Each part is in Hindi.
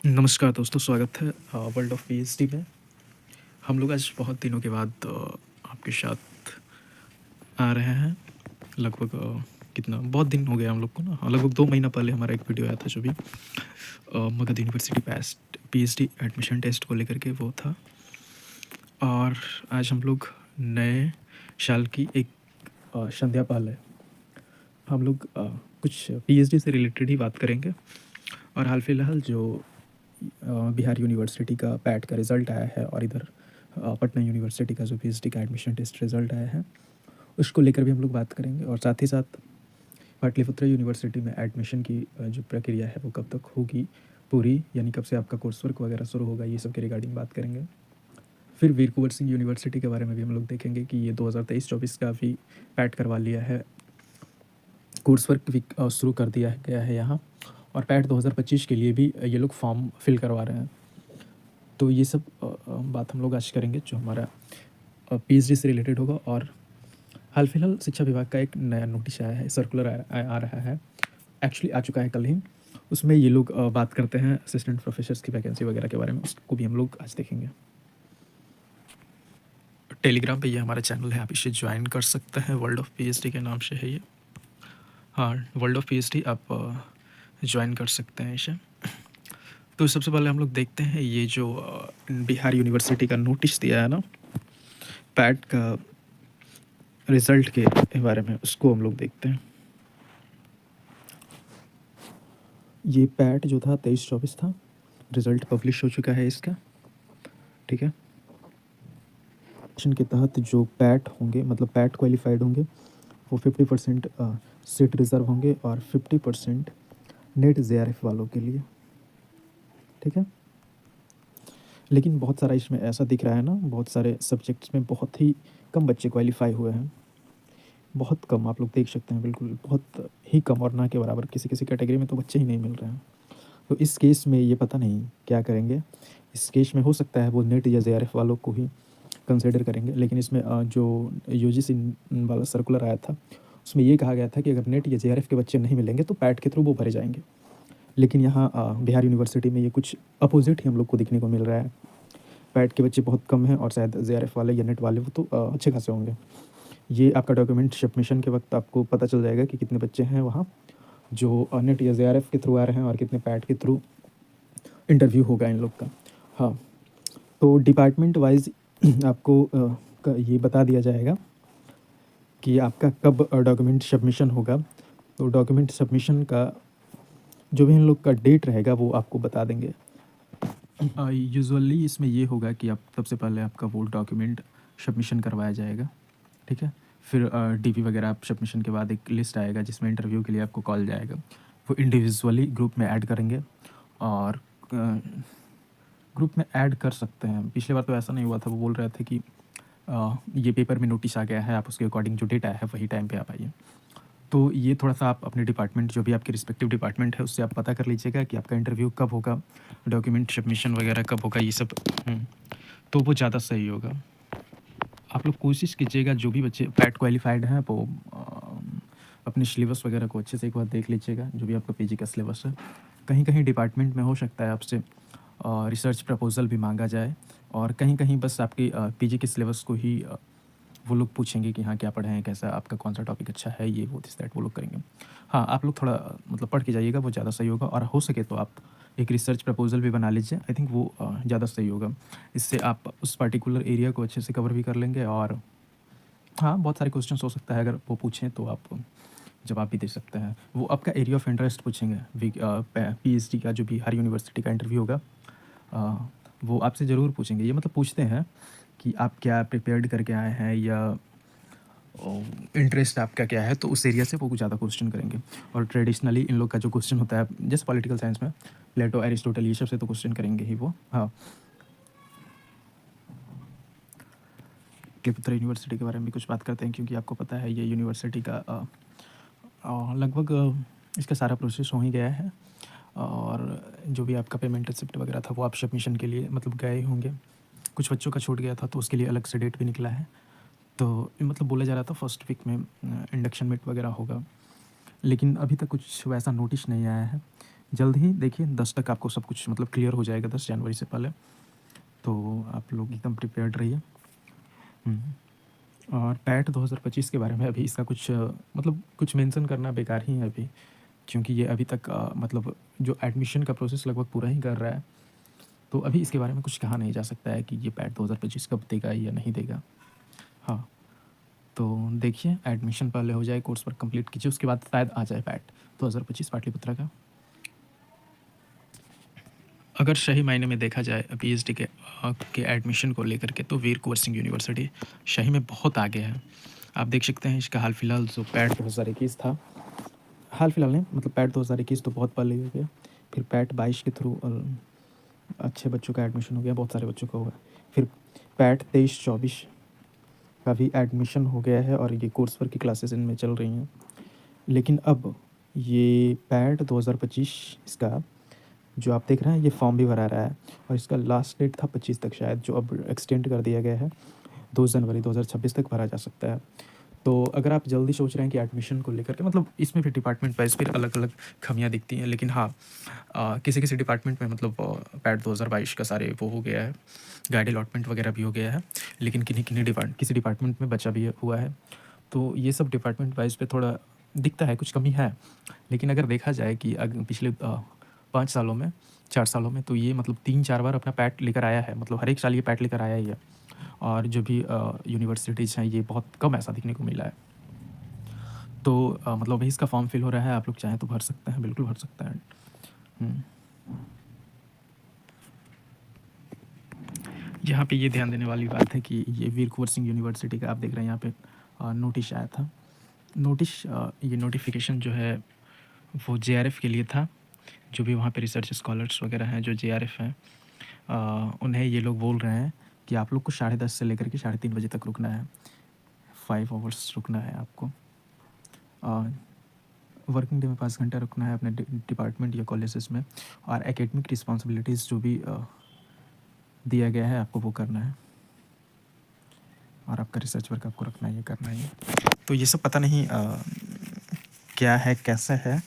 नमस्कार दोस्तों, स्वागत है वर्ल्ड ऑफ पीएचडी में। हम लोग आज बहुत दिनों के बाद आपके साथ आ रहे हैं। लगभग कितना बहुत दिन हो गया हम लोग को ना। लगभग 2 महीना पहले हमारा एक वीडियो आया था जो भी Magadh university past PhD admission test को लेकर के वो था। और आज हम लोग नए साल की एक संध्या पहले हम लोग कुछ पीएचडी से रिलेटेड ही बात करेंगे। और हाल फिलहाल जो बिहार यूनिवर्सिटी का पैट का रिज़ल्ट आया है और इधर पटना यूनिवर्सिटी का जो पीएचडी का एडमिशन टेस्ट रिज़ल्ट आया है उसको लेकर भी हम लोग बात करेंगे। और साथ ही साथ पाटलिपुत्र यूनिवर्सिटी में एडमिशन की जो प्रक्रिया है वो कब तक होगी पूरी, यानी कब से आपका कोर्स वर्क वगैरह शुरू होगा, ये सब के रिगार्डिंग बात करेंगे। फिर वीर कुंवर सिंह यूनिवर्सिटी के बारे में भी हम लोग देखेंगे कि ये 2023-24 का भी पैट करवा लिया है, कोर्स वर्क भी शुरू कर दिया गया है यहाँ। और पैट 2025 के लिए भी ये लोग फॉर्म फिल करवा रहे हैं। तो ये सब बात हम लोग आज करेंगे जो हमारा पीएचडी से रिलेटेड होगा। और हाल फिलहाल शिक्षा विभाग का एक नया नोटिस आया है, सर्कुलर आ रहा है, एक्चुअली आ चुका है कल ही। उसमें ये लोग बात करते हैं असिस्टेंट प्रोफेसर्स की वैकेंसी वगैरह के बारे में, उसको भी हम लोग आज देखेंगे। टेलीग्राम पे ये हमारा चैनल है, आप इसे ज्वाइन कर सकते हैं, वर्ल्ड ऑफ पीएचडी के नाम से है ये। हाँ, वर्ल्ड ऑफ पीएचडी आप ज्वाइन कर सकते हैं इसे। तो सबसे पहले हम लोग देखते हैं ये जो बिहार यूनिवर्सिटी का नोटिस दिया है ना पैट का रिज़ल्ट के बारे में, उसको हम लोग देखते हैं। ये पैट जो था 23-24 था, रिज़ल्ट पब्लिश हो चुका है इसका, ठीक है। के तहत जो पैट होंगे, मतलब पैट क्वालिफाइड होंगे, वो 50% सीट रिज़र्व होंगे और 50% नेट जेआरएफ वालों के लिए, ठीक है। लेकिन बहुत सारा इसमें ऐसा दिख रहा है ना, बहुत सारे सब्जेक्ट्स में बहुत ही कम बच्चे क्वालिफाई हुए हैं, बहुत कम, आप लोग देख सकते हैं, बिल्कुल बहुत ही कम, और ना के बराबर। किसी किसी कैटेगरी में तो बच्चे ही नहीं मिल रहे हैं। तो इस केस में ये पता नहीं क्या करेंगे। इस केस में हो सकता है वो नेट या जेआरएफ वालों को ही कंसिडर करेंगे। लेकिन इसमें जो यूजीसी वाला सर्कुलर आया था उसमें ये कहा गया था कि अगर नेट या जेआरएफ के बच्चे नहीं मिलेंगे तो पैट के थ्रू वो भरे जाएंगे। लेकिन यहाँ बिहार यूनिवर्सिटी में ये कुछ अपोजिट ही हम लोग को देखने को मिल रहा है। पैट के बच्चे बहुत कम हैं और शायद जेआरएफ वाले या नेट वाले वो तो अच्छे खासे होंगे। ये आपका डॉक्यूमेंट सबमिशन के वक्त आपको पता चल जाएगा कि कितने बच्चे हैं वहाँ जो नेट या जेआरएफ के थ्रू आ रहे हैं और कितने पैट के थ्रू इंटरव्यू होगा इन लोग का। हाँ, तो डिपार्टमेंट वाइज आपको ये बता दिया जाएगा कि आपका कब डॉक्यूमेंट सबमिशन होगा। तो डॉक्यूमेंट सबमिशन का जो भी इन लोग का डेट रहेगा वो आपको बता देंगे। यूजुअली इसमें ये होगा कि आप सबसे पहले आपका वो डॉक्यूमेंट सबमिशन करवाया जाएगा, ठीक है। फिर डीपी वगैरह आप सबमिशन के बाद एक लिस्ट आएगा जिसमें इंटरव्यू के लिए आपको कॉल जाएगा। वो इंडिविजुअली ग्रुप में ऐड करेंगे और ग्रुप में ऐड कर सकते हैं। पिछली बार तो ऐसा नहीं हुआ था, वो बोल रहे थे कि ये पेपर में नोटिस आ गया है, आप उसके अकॉर्डिंग जो डेट आया है वही टाइम पे आप आइए। तो ये थोड़ा सा आप अपने डिपार्टमेंट, जो भी आपके रिस्पेक्टिव डिपार्टमेंट है, उससे आप पता कर लीजिएगा कि आपका इंटरव्यू कब होगा, डॉक्यूमेंट सबमिशन वगैरह कब होगा, ये सब। तो वो ज़्यादा सही होगा। आप लोग कोशिश कीजिएगा जो भी बच्चे पैट क्वालिफाइड हैं वो अपने सिलेबस वगैरह को अच्छे से एक बार देख लीजिएगा, जो भी आपका पीजी का सिलेबस है। कहीं कहीं डिपार्टमेंट में हो सकता है आपसे रिसर्च प्रपोजल भी मांगा जाए, और कहीं कहीं बस आपकी पीजी के सिलेबस को ही वो लोग पूछेंगे कि हाँ क्या पढ़े हैं, कैसा आपका कौन सा टॉपिक अच्छा है, ये वो दिस दैट वो लोग करेंगे। हाँ, आप लोग थोड़ा मतलब पढ़ के जाइएगा, वो ज़्यादा सही होगा। और हो सके तो आप एक रिसर्च प्रपोजल भी बना लीजिए, आई थिंक वो ज़्यादा सही होगा। इससे आप उस पर्टिकुलर एरिया को अच्छे से कवर भी कर लेंगे। और हाँ, बहुत सारे क्वेश्चंस हो सकता है, अगर वो पूछें तो आप जवाब भी दे सकते हैं। वो आपका एरिया ऑफ इंटरेस्ट पूछेंगे। पीएचडी का जो भी हर यूनिवर्सिटी का इंटरव्यू होगा वो आपसे ज़रूर पूछेंगे। ये मतलब पूछते हैं कि आप क्या प्रिपेयर्ड करके आए हैं या इंटरेस्ट आपका क्या है, तो उस एरिया से वो कुछ ज़्यादा क्वेश्चन करेंगे। और ट्रेडिशनली इन लोग का जो क्वेश्चन होता है, जैसे पॉलिटिकल साइंस में प्लेटो, एरिस्टोटल, ये सब से तो क्वेश्चन करेंगे ही वो। हाँ, पाटलिपुत्र यूनिवर्सिटी के बारे में भी कुछ बात करते हैं, क्योंकि आपको पता है ये यूनिवर्सिटी का लगभग इसका सारा प्रोसेस हो ही गया है। और जो भी आपका पेमेंट रिसिप्ट वगैरह था वो आप सबमिशन के लिए मतलब गए होंगे। कुछ बच्चों का छूट गया था तो उसके लिए अलग से डेट भी निकला है। तो मतलब बोला जा रहा था फर्स्ट वीक में इंडक्शन मीट वगैरह होगा, लेकिन अभी तक कुछ वैसा नोटिस नहीं आया है जल्द ही देखिए 10 तक आपको सब कुछ मतलब क्लियर हो जाएगा 10 जनवरी से पहले, तो आप लोग एकदम प्रिपेयर्ड रहिए। और पैट 2025 के बारे में अभी इसका कुछ मतलब कुछ मेंशन करना बेकार ही है अभी, क्योंकि ये अभी तक मतलब जो एडमिशन का प्रोसेस लगभग पूरा ही कर रहा है, तो अभी इसके बारे में कुछ कहा नहीं जा सकता है कि ये पैट 2025 कब देगा या नहीं देगा। हाँ, तो देखिए एडमिशन पहले हो जाए, कोर्स वर्क कंप्लीट कीजिए, उसके बाद शायद आ जाए पैट 2025 पाटलिपुत्रा का। अगर सही मायने में देखा जाए पीएचडी के एडमिशन को लेकर के, तो वीर कुंवर सिंह यूनिवर्सिटी सही में बहुत आगे है। आप देख सकते हैं इसका हाल फिलहाल जो पैट 2021 था, हाल फिलहाल नहीं मतलब पैट 2021 तो बहुत पहले हो गया, फिर पैट 22 के थ्रू अच्छे बच्चों का एडमिशन हो गया, बहुत सारे बच्चों का हुआ, फिर पैट 23-24 का भी एडमिशन हो गया है और ये कोर्स वर्क की क्लासेस इनमें चल रही हैं। लेकिन अब ये पैट 2025 इसका जो आप देख रहे हैं ये फॉर्म भी भरा रहा है, और इसका लास्ट डेट था 25 तक शायद, जो अब एक्सटेंड कर दिया गया है 2 जनवरी 2026 तक भरा जा सकता है। तो अगर आप जल्दी सोच रहे हैं कि एडमिशन को लेकर के, मतलब इसमें भी डिपार्टमेंट वाइज फिर अलग अलग खामियां दिखती हैं, लेकिन हाँ किसी किसी डिपार्टमेंट में मतलब पैट 2022 का सारे वो हो गया है, गाइड अलॉटमेंट वगैरह भी हो गया है, लेकिन किसी डिपार्टमेंट में बचा भी हुआ है। तो ये सब डिपार्टमेंट वाइज पे थोड़ा दिखता है, कुछ कमी है। लेकिन अगर देखा जाए कि पिछले 5 सालों में 4 सालों में तो ये मतलब 3-4 बार अपना पैट लेकर आया है, मतलब हर एक साल ये पैट लेकर आया ही है। और जो भी यूनिवर्सिटीज़ हैं ये बहुत कम ऐसा दिखने को मिला है। तो मतलब अभी इसका फॉर्म फिल हो रहा है, आप लोग चाहें तो भर सकते हैं, बिल्कुल भर सकते हैं। यहाँ पे ये ध्यान देने वाली बात है कि ये वीर कुंवर सिंह यूनिवर्सिटी का आप देख रहे हैं यहाँ पे नोटिस आया था। नोटिस ये नोटिफिकेशन जो है वो जेआरएफ के लिए था। जो भी वहाँ पे रिसर्च स्कॉलर्स वगैरह हैं जो जेआरएफ हैं, उन्हें ये लोग बोल रहे हैं कि आप लोग को 10:30 से लेकर के 3:30 बजे तक रुकना है, 5 आवर्स रुकना है आपको। वर्किंग डे में 5 घंटा रुकना है अपने डिपार्टमेंट या कॉलेजेस में, और एकेडमिक रिस्पॉन्सिबिलिटीज़ जो भी दिया गया है आपको वो करना है, और आपका रिसर्च वर्क आपको रखना है, ये करना है। तो ये सब पता नहीं क्या है, कैसा है,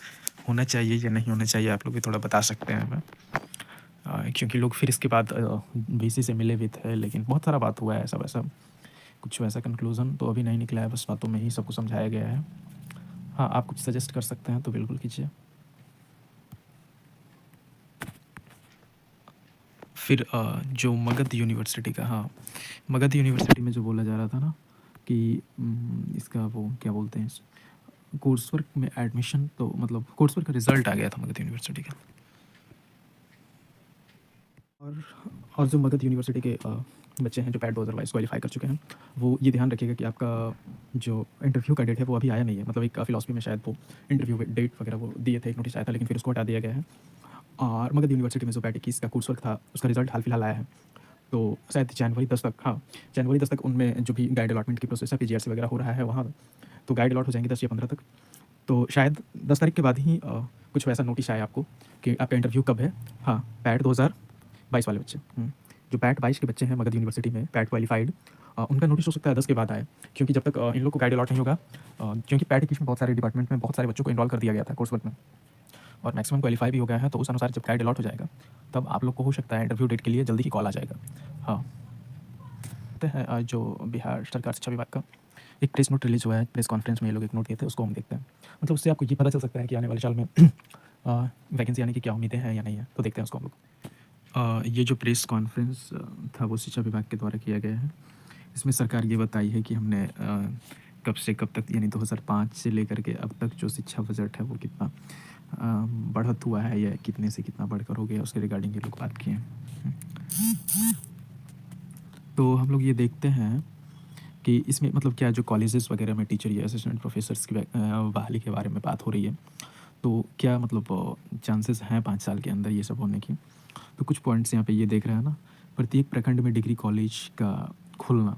होना चाहिए या नहीं होना चाहिए, आप लोग भी थोड़ा बता सकते हैं हमें। क्योंकि लोग फिर इसके बाद वीसी से मिले भी थे, लेकिन बहुत सारा बात हुआ है ऐसा वैसा, कुछ वैसा कंक्लूज़न तो अभी नहीं निकला है, बस बातों में ही सबको समझाया गया है। हाँ, आप कुछ सजेस्ट कर सकते हैं तो बिल्कुल कीजिए। फिर जो मगध यूनिवर्सिटी का, हाँ मगध यूनिवर्सिटी में जो बोला जा रहा था ना कि इसका वो क्या बोलते हैं, कोर्स वर्क में एडमिशन, तो मतलब कोर्स वर्क का रिज़ल्ट आ गया था मगध यूनिवर्सिटी का। और जो मगध यूनिवर्सिटी के बच्चे हैं जो पैट 2022 क्वालिफाई कर चुके हैं, वो ये ध्यान रखिएगा कि आपका जो इंटरव्यू का डेट है वो अभी आया नहीं है। मतलब एक फिलॉसफी में शायद वो इंटरव्यू डेट वगैरह वो दिए थे, एक नोटिस आया था, लेकिन फिर उसको हटा दिया गया है। और मगध यूनिवर्सिटी में जो पैट 21 का कोर्स वर्क था उसका रिजल्ट हाल फिलहाल आया है, तो शायद जनवरी 10 तक, हाँ जनवरी 10 तक उनमें जो भी गाइड अलॉटमेंट की प्रोसेस है, पीजीआरसी वगैरह हो रहा है वहाँ, तो गाइड अलॉट हो जाएंगे 10 या 15 तक। तो शायद 10 तारीख के बाद ही कुछ वैसा नोटिस आया आपको कि आपका इंटरव्यू कब है। हाँ, पैट 2022 वाले बच्चे, जो पैट 22 के बच्चे हैं मगध यूनिवर्सिटी में पैट क्वालिफाइड, उनका नोटिस हो सकता है 10 के बाद आए, क्योंकि जब तक इन लोग को गाइड अलॉट नहीं होगा, क्योंकि पैट के में बहुत सारे डिपार्टमेंट में बहुत सारे बच्चों को इनरोल कर दिया गया था कोर्स वर्क में, और मैक्सिमम क्वालिफाई भी हो गया है, तो उस अनुसार जब गाइड अलॉट हो जाएगा तब आप लोग को हो सकता है इंटरव्यू डेट के लिए जल्दी ही कॉल आ जाएगा। हाँ, तो है जो बिहार सरकार शिक्षा विभाग का एक प्रेस नोट रिलीज हुआ है, प्रेस कॉन्फ्रेंस में ये लोग एक नोट दिए थे, उसको हम देखते हैं। मतलब उससे आपको ये पता चल सकता है कि आने वाले साल में वैकेंसी आने की क्या उम्मीदें हैं या नहीं है, तो देखते हैं उसको हम लोग। ये जो प्रेस कॉन्फ्रेंस था वो शिक्षा विभाग के द्वारा किया गया है। इसमें सरकार ये बताई है कि हमने कब से कब तक, यानी 2005 से लेकर के अब तक जो शिक्षा बजट है वो कितना बढ़त हुआ है या कितने से कितना बढ़कर हो गया, उसके रिगार्डिंग ये लोग बात किए हैं। तो हम लोग ये देखते हैं कि इसमें मतलब क्या जो कॉलेजेस वगैरह में टीचर या असिस्टेंट प्रोफेसर्स की बहाली के बारे में बात हो रही है, तो क्या मतलब चांसेस हैं 5 साल के अंदर ये सब होने की। तो कुछ पॉइंट्स यहाँ पे ये देख रहे हैं ना, प्रत्येक प्रखंड में डिग्री कॉलेज का खुलना,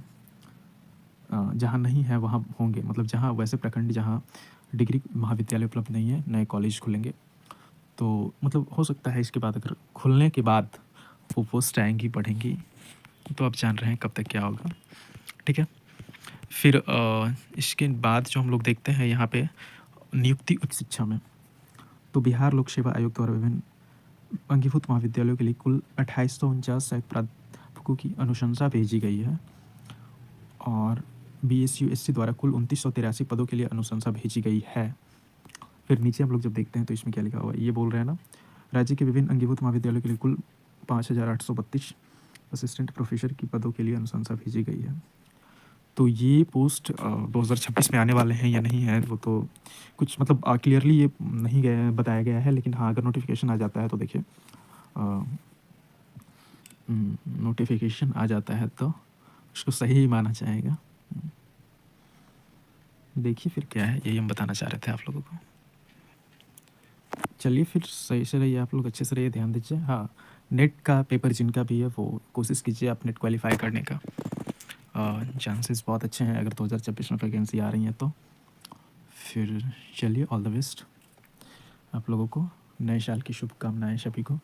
जहाँ नहीं है वहाँ होंगे, मतलब जहाँ वैसे प्रखंड जहाँ डिग्री महाविद्यालय उपलब्ध नहीं है, नए कॉलेज खुलेंगे। तो मतलब हो सकता है इसके बाद अगर खुलने के बाद वो पोस्ट आएंगी बढ़ेंगी, तो आप जान रहे हैं कब तक क्या होगा, ठीक है। फिर इसके बाद जो हम लोग देखते हैं यहाँ पे नियुक्ति उच्च शिक्षा में, तो बिहार लोक सेवा आयोग द्वारा विभिन्न अंगीभूत महाविद्यालयों के लिए कुल 2849 सहायक प्राध्यापकों की अनुशंसा भेजी गई है और BSUSC द्वारा कुल 2983 पदों के लिए अनुशंसा भेजी गई है। फिर नीचे हम लोग जब देखते हैं तो इसमें क्या लिखा हुआ है, ये बोल रहे हैं ना, राज्य के विभिन्न अंगीभूत महाविद्यालयों के लिए कुल 5832 असिस्टेंट प्रोफेसर की पदों के लिए अनुशंसा भेजी गई है। तो ये पोस्ट 2026 में आने वाले हैं या नहीं है वो तो कुछ मतलब क्लियरली ये नहीं गया बताया गया है, लेकिन हाँ अगर नोटिफिकेशन आ जाता है तो देखिए, नोटिफिकेशन आ जाता है तो उसको सही ही माना जाएगा। देखिए फिर क्या है, यही हम बताना चाह रहे थे आप लोगों को। चलिए फिर सही से रहिए आप लोग, अच्छे से रहिए, ध्यान दीजिए। हाँ, नेट का पेपर जिनका भी है वो कोशिश कीजिए आप नेट क्वालिफाई करने का, चांसेस बहुत अच्छे हैं अगर 2026 में वैकेंसी आ रही हैं तो। फिर चलिए, ऑल द बेस्ट आप लोगों को, नए साल की शुभकामनाएं सभी को।